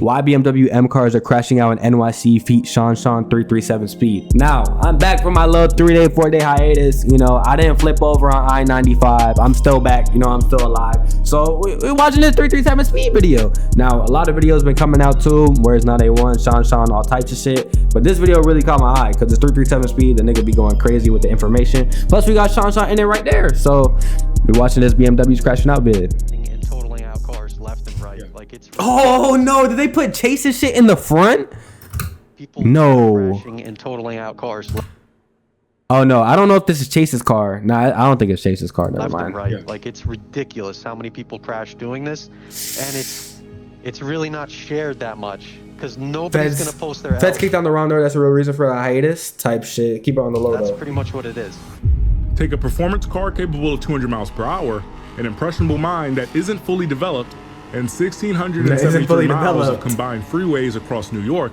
Why BMW M cars are crashing out in NYC feat Sean 337 speed. Now, I'm back from my little 3-day, 4-day hiatus. You know, I didn't flip over on I-95. I'm still back, you know, I'm still alive. So we're watching this 337 speed video. Now, a lot of videos been coming out too, where it's not A1, Sean, all types of shit. But this video really caught my eye because it's 337 speed. The nigga be going crazy with the information. Plus, we got Sean in it right there. So we're watching this BMW's crashing out vid. Like it's oh no, did they put Chase's shit in the front? People crashing and totaling out cars. Oh no, I don't know if this is Chase's car. No, I don't think it's Chase's car. Never mind. And right. Yeah. Like it's ridiculous how many people crash doing this, and it's really not shared that much because nobody's gonna post their. Feds kicked on the wrong door. That's a real reason for a hiatus type shit. Keep it on the low. That's pretty much what it is. Take a performance car capable of 200 miles per hour, an impressionable mind that isn't fully developed, and 1,673 miles of combined freeways across New York,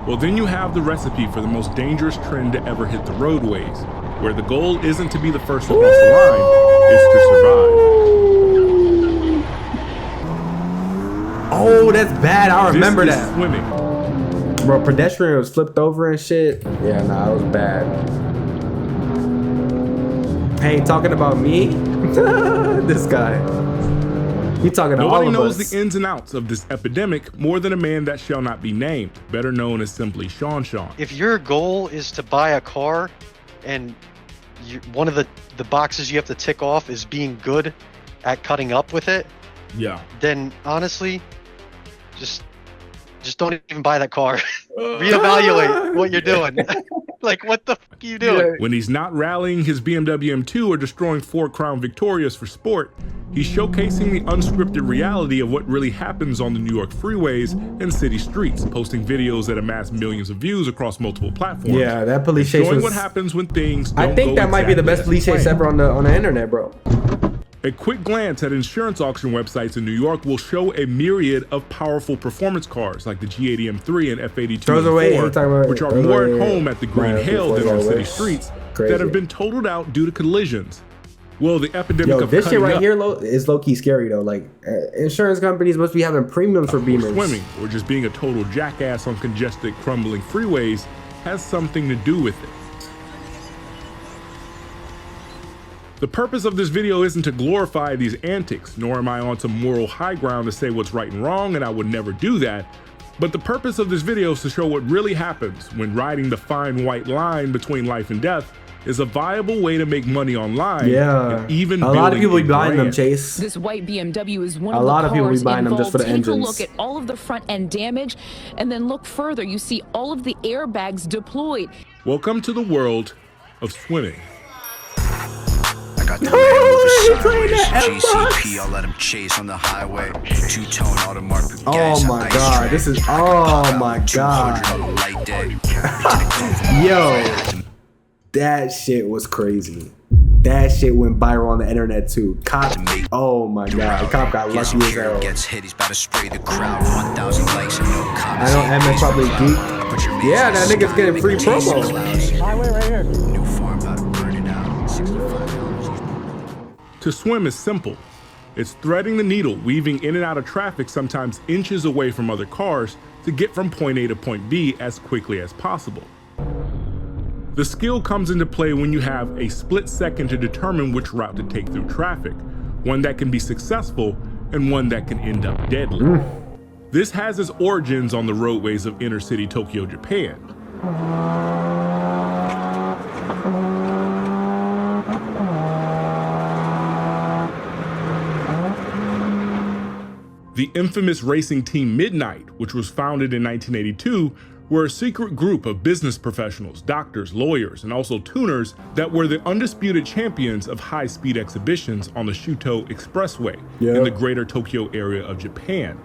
well then you have the recipe for the most dangerous trend to ever hit the roadways, where the goal isn't to be the first across the line, it's to survive. Oh, that's bad. I remember that. Swimming. Bro, pedestrian was flipped over and shit. Yeah, nah, it was bad. Hey, talking about me? This guy. You talking to Nobody all of knows us. the ins and outs of this epidemic more than a man that shall not be named, better known as simply Sean. If your goal is to buy a car and one of the boxes you have to tick off is being good at cutting up with it, then honestly, just don't even buy that car. Reevaluate what you're doing. Like, what the fuck are you doing? When he's not rallying his BMW M2 or destroying Ford Crown Victorias for sport, he's showcasing the unscripted reality of what really happens on the New York freeways and city streets, posting videos that amass millions of views across multiple platforms. Yeah, that police chase showing was... what happens when things don't I think that might be the best police chase ever on the internet, bro. A quick glance at insurance auction websites in New York will show a myriad of powerful performance cars like the G80 M3 and F82 M4, which are more at home at the Green Hill than on city streets, that have been totaled out due to collisions. Well, the epidemic of this shit right here is low-key scary though. Like, insurance companies must be having premiums for Beamers. Swimming or just being a total jackass on congested, crumbling freeways has something to do with it. The purpose of this video isn't to glorify these antics, nor am I on some moral high ground to say what's right and wrong, and I would never do that. But the purpose of this video is to show what really happens when riding the fine white line between life and death is a viable way to make money online. Yeah, and even a lot of people be buying them, Chase. This white BMW is one of a lot the of people be cars buying them just for the Take engines. a look at all of the front end damage, and then look further. You see all of the airbags deployed. Welcome to the world of swimming. Got the GCP, I'll let him chase on the highway. Two-tone automatic. Oh my god, this is, oh my god. Yo, that shit was crazy. That shit went viral on the internet too. Cop, oh my god, Cop got lucky as hell. Gets hit, he's about to spray the crowd. 1,000 likes and no comments. I know MS probably geek. Yeah, that nigga's getting free promo. Highway right here. New farm about to burn it out. 65. To swim is simple. It's threading the needle, weaving in and out of traffic, sometimes inches away from other cars, to get from point A to point B as quickly as possible. The skill comes into play when you have a split second to determine which route to take through traffic, one that can be successful and one that can end up deadly. This has its origins on the roadways of inner city Tokyo, Japan. The infamous racing team Midnight, which was founded in 1982, were a secret group of business professionals, doctors, lawyers, and also tuners that were the undisputed champions of high-speed exhibitions on the Shuto Expressway in the greater Tokyo area of Japan.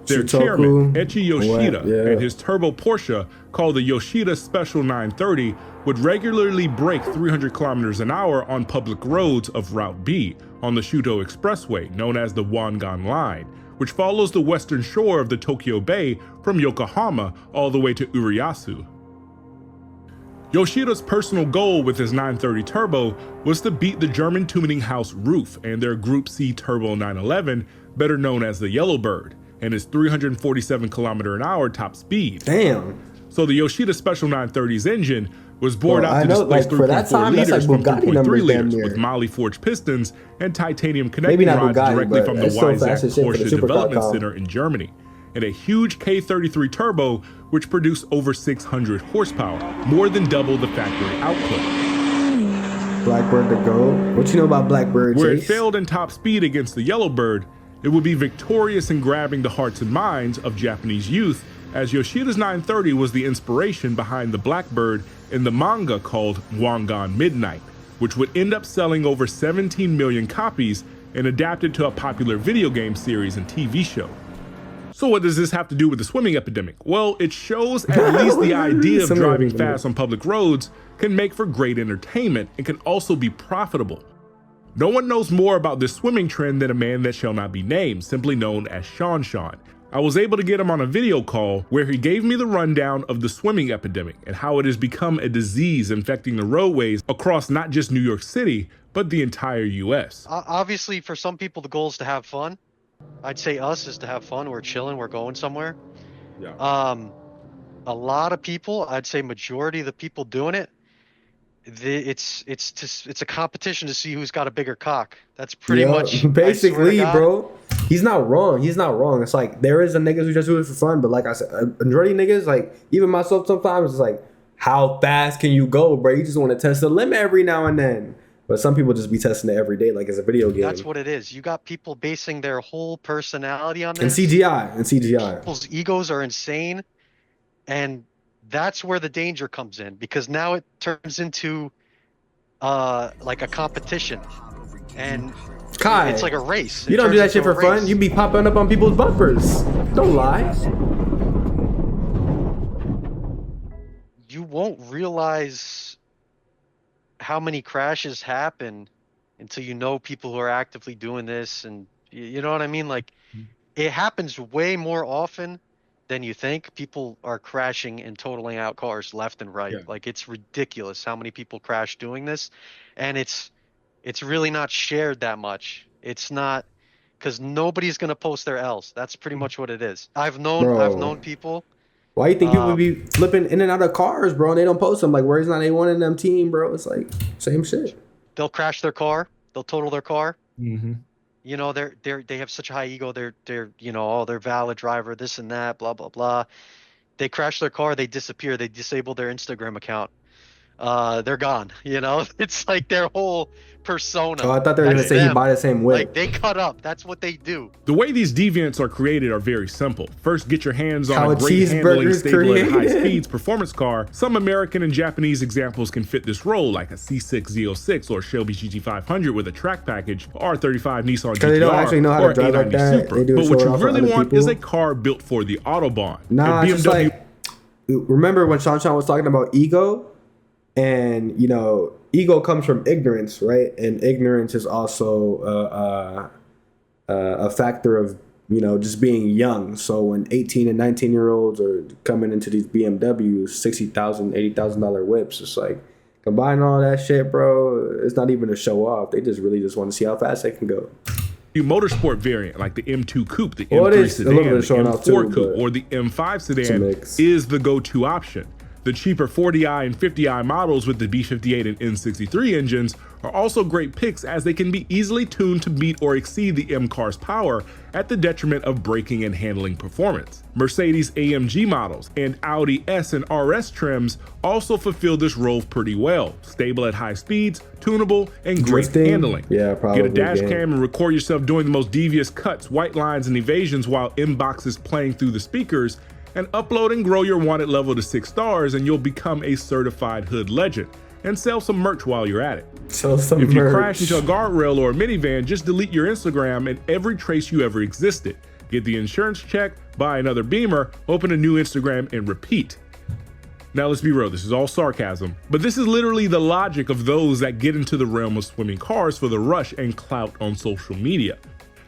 Their chairman, Echi Yoshida, and his turbo Porsche, called the Yoshida Special 930, would regularly break 300 kilometers an hour on public roads of Route B on the Shuto Expressway, known as the Wangan Line, which follows the western shore of the Tokyo Bay from Yokohama all the way to Urayasu. Yoshida's personal goal with his 930 Turbo was to beat the German tuning house Roof and their Group C Turbo 911, better known as the Yellowbird, and its 347 km/h top speed. Damn. So the Yoshida Special 930's engine was bored out to know, displace like, for that 3.4 time, that's liters like from Bugatti 3.3 numbers liters damn with near. Moly forged pistons and titanium Maybe connecting not rods Bugatti, directly but from the it's still fast Weissach as shit for the Porsche supercar Development car. Center in Germany, and a huge K33 turbo which produced over 600 horsepower, more than double the factory output. Blackbird to go. What you know about Blackbird, Where Chase? it failed in top speed against the Yellowbird, it would be victorious in grabbing the hearts and minds of Japanese youth, as Yoshida's 930 was the inspiration behind the Blackbird in the manga called Wangan Midnight, which would end up selling over 17 million copies and adapted to a popular video game series and TV show. So what does this have to do with the swimming epidemic? Well, it shows at least the idea of driving fast on public roads can make for great entertainment and can also be profitable. No one knows more about this swimming trend than a man that shall not be named, simply known as Sean. I was able to get him on a video call where he gave me the rundown of the swimming epidemic and how it has become a disease infecting the roadways across not just New York City, but the entire US. Obviously, for some people, the goal is to have fun. I'd say us is to have fun. We're chilling. We're going somewhere. Yeah. A lot of people, I'd say majority of the people doing it, it's a competition to see who's got a bigger cock. That's pretty much basically, bro. He's not wrong. He's not wrong. It's like there is a niggas who just do it for fun, but like I said, a majority of niggas, like even myself sometimes, it's like, how fast can you go, bro? You just want to test the limit every now and then. But some people just be testing it every day like it's a video game. That's what it is. You got people basing their whole personality on this. And CGI. People's egos are insane. And that's where the danger comes in, because now it turns into like a competition. And Kai, it's like a race. You don't do that shit for fun. You be popping up on people's bumpers. Don't lie. You won't realize how many crashes happen until you know people who are actively doing this, and you know what I mean? Like, it happens way more often than you think. People are crashing and totaling out cars left and right. Yeah. Like, it's ridiculous how many people crash doing this, and it's really not shared that much. It's not, because nobody's gonna post their L's. That's pretty much what it is. I've known people. Why you think people be flipping in and out of cars, bro, and they don't post them? Like, where's not A1 in them team, bro? It's like same shit. They'll crash their car. They'll total their car. Mm-hmm. You know, they have such a high ego. They're you know, oh, they're valid driver, this and that, blah blah blah. They crash their car. They disappear. They disable their Instagram account. They're gone. You know, it's like their whole persona. Oh, I thought they were gonna say he buy the same whip. Like, they cut up. That's what they do. The way these deviants are created are very simple. First, get your hands on How a a great handling, cheeseburger's stable, and high created. speeds performance car. Some American and Japanese examples can fit this role, like a C6 Z06 or Shelby GT500 with a track package, R35 Nissan GTR, they don't actually know how to or drive like 890 that. Supra. They do But show what it you off for really other want is a people. car built for the Autobahn. Nah, And it's just like, remember when Sean was talking about ego? And, you know, ego comes from ignorance, right? And ignorance is also a factor of, you know, just being young. So when 18 and 19-year-olds are coming into these BMWs, $60,000, $80,000 whips, it's like, combining all that shit, bro, it's not even a show off. They just really just want to see how fast they can go. Motorsport variant like the M2 Coupe, the Well, it M3 is a sedan, little bit the of showing M4 off too, Coupe, but or the M5 it's a sedan mix. is the go-to option. The cheaper 40i and 50i models with the B58 and N63 engines are also great picks, as they can be easily tuned to meet or exceed the M car's power at the detriment of braking and handling performance. Mercedes AMG models and Audi S and RS trims also fulfill this role pretty well. Stable at high speeds, tunable, and great Drifting? handling. Yeah, probably. Get a dash yeah. cam and record yourself doing the most devious cuts, white lines, and evasions while inbox is playing through the speakers, and upload and grow your wanted level to 6 stars, and you'll become a certified hood legend. And sell some merch while you're at it. If you crash into a guardrail or a minivan, just delete your Instagram and every trace you ever existed. Get the insurance check, buy another Beamer, open a new Instagram, and repeat. Now let's be real, this is all sarcasm, but this is literally the logic of those that get into the realm of swimming cars for the rush and clout on social media.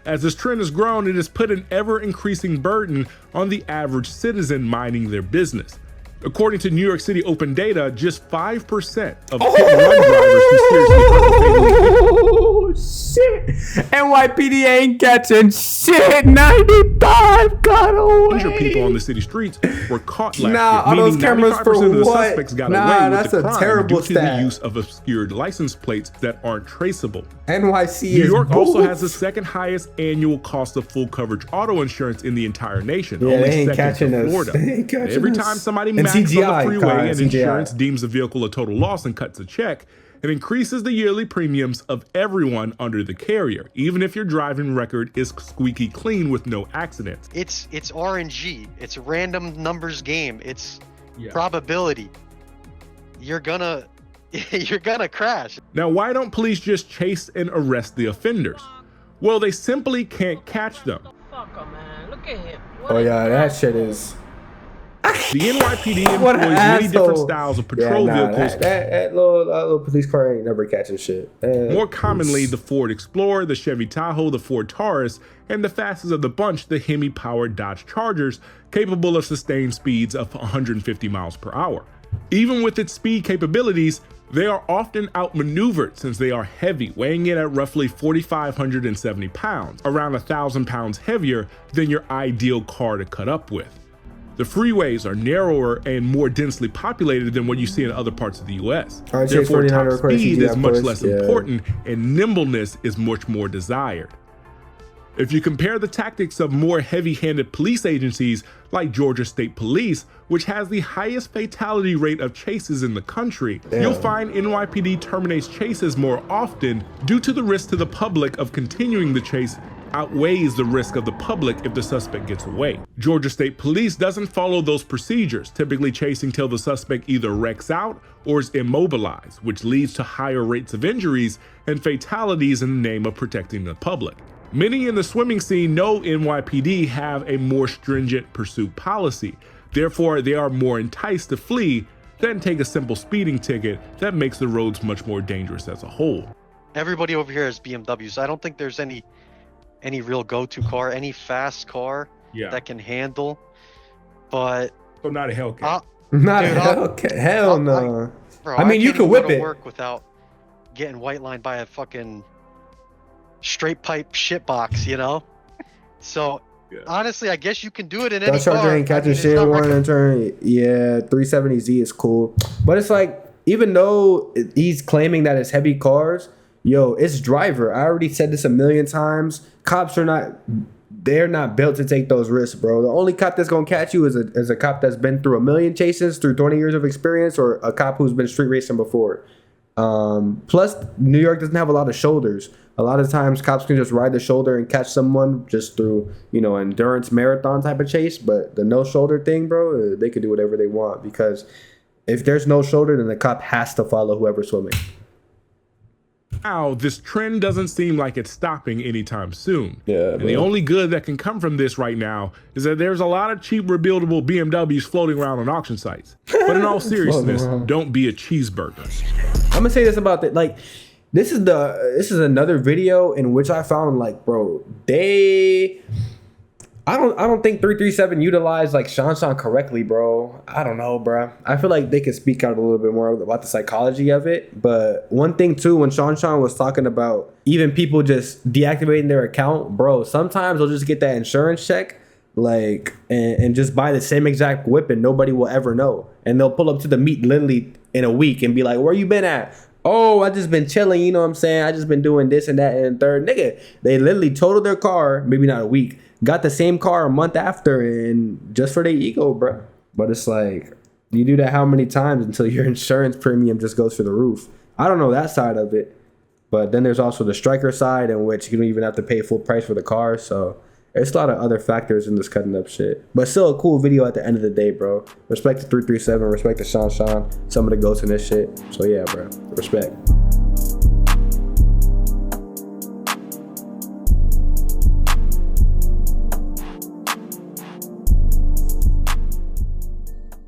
As this trend has grown, it has put an ever-increasing burden on the average citizen minding their business. According to New York City Open Data, just 5% of hit-and-run drivers who seriously hurt or fatally Oh shit! NYPD ain't catching shit. 95 got away. Injured people on the city streets were caught last year, are those meaning cameras 95% for of the what? suspects got away with that's the a crime terrible due to stat. the use of obscured license plates that aren't traceable. NYC New is York also both. has the second highest annual cost of full coverage auto insurance in the entire nation, Yeah, only they ain't second catching to us. Florida. They ain't catching Every us. time somebody And maxes on CGI, the freeway Kai, and CGI. insurance deems the vehicle a total loss and cuts a check, it increases the yearly premiums of everyone under the carrier, even if your driving record is squeaky clean with no accidents. It's RNG. It's a random numbers game. It's probability. You're gonna crash. Now, why don't police just chase and arrest the offenders? Well, they simply can't catch them. Fucker, man. Look at him. Oh yeah, that shit is. The NYPD What an employs many different asshole. styles of patrol vehicles. That little police car ain't never catching shit. More commonly, the Ford Explorer, the Chevy Tahoe, the Ford Taurus, and the fastest of the bunch, the Hemi-powered Dodge Chargers, capable of sustained speeds of 150 miles per hour. Even with its speed capabilities, they are often outmaneuvered since they are heavy, weighing in at roughly 4,570 pounds, around 1,000 pounds heavier than your ideal car to cut up with. The freeways are narrower and more densely populated than what you see in other parts of the US. Therefore, top speed is much less important and nimbleness is much more desired. If you compare the tactics of more heavy-handed police agencies like Georgia State Police, which has the highest fatality rate of chases in the country, you'll find NYPD terminates chases more often due to the risk to the public of continuing the chase outweighs the risk of the public if the suspect gets away. Georgia State Police doesn't follow those procedures, typically chasing till the suspect either wrecks out or is immobilized, which leads to higher rates of injuries and fatalities in the name of protecting the public. Many in the swimming scene know NYPD have a more stringent pursuit policy. Therefore, they are more enticed to flee than take a simple speeding ticket that makes the roads much more dangerous as a whole. Everybody over here has BMWs. I don't think there's any real go-to car, any fast car that can handle. But so not a Hellcat. Not a Hellcat. Hell no. I mean, you could whip it. Work without getting white lined by a fucking straight pipe shit box, you know. So honestly, I guess you can do it in any car. Charger ain't catching shit. One in turn. Yeah, 370Z is cool, but it's like even though he's claiming that it's heavy cars, yo, it's driver. I already said this a million times. Cops are not. They're not built to take those risks, bro. The only cop that's gonna catch you is a cop that's been through a million chases, through 20 years of experience, or a cop who's been street racing before. Plus, New York doesn't have a lot of shoulders. A lot of times, cops can just ride the shoulder and catch someone just through, endurance marathon type of chase. But the no shoulder thing, bro, they could do whatever they want because if there's no shoulder, then the cop has to follow whoever's swimming. Now, this trend doesn't seem like it's stopping anytime soon. Yeah, and the only good that can come from this right now is that there's a lot of cheap rebuildable BMWs floating around on auction sites. But in all seriousness, don't be a cheeseburger. I'm gonna say this about that. Like, this is another video in which I found like, bro, I don't think 337 utilized like Sean correctly, bro. I don't know, bro. I feel like they could speak out a little bit more about the psychology of it. But one thing too, when Sean was talking about even people just deactivating their account, bro, sometimes they'll just get that insurance check, like, and just buy the same exact whip and nobody will ever know. And they'll pull up to the meet literally in a week and be like, where you been at? Oh, I just been chilling, you know what I'm saying? I just been doing this and that and third. Nigga, they literally totaled their car, maybe not a week, got the same car a month after, and just for their ego, bro. But it's like, you do that how many times until your insurance premium just goes through the roof? I don't know that side of it. But then there's also the striker side in which you don't even have to pay full price for the car. So there's a lot of other factors in this cutting up shit. But still a cool video at the end of the day, bro. Respect to 337, respect to Sean, some of the goats in this shit. So yeah, bro, respect.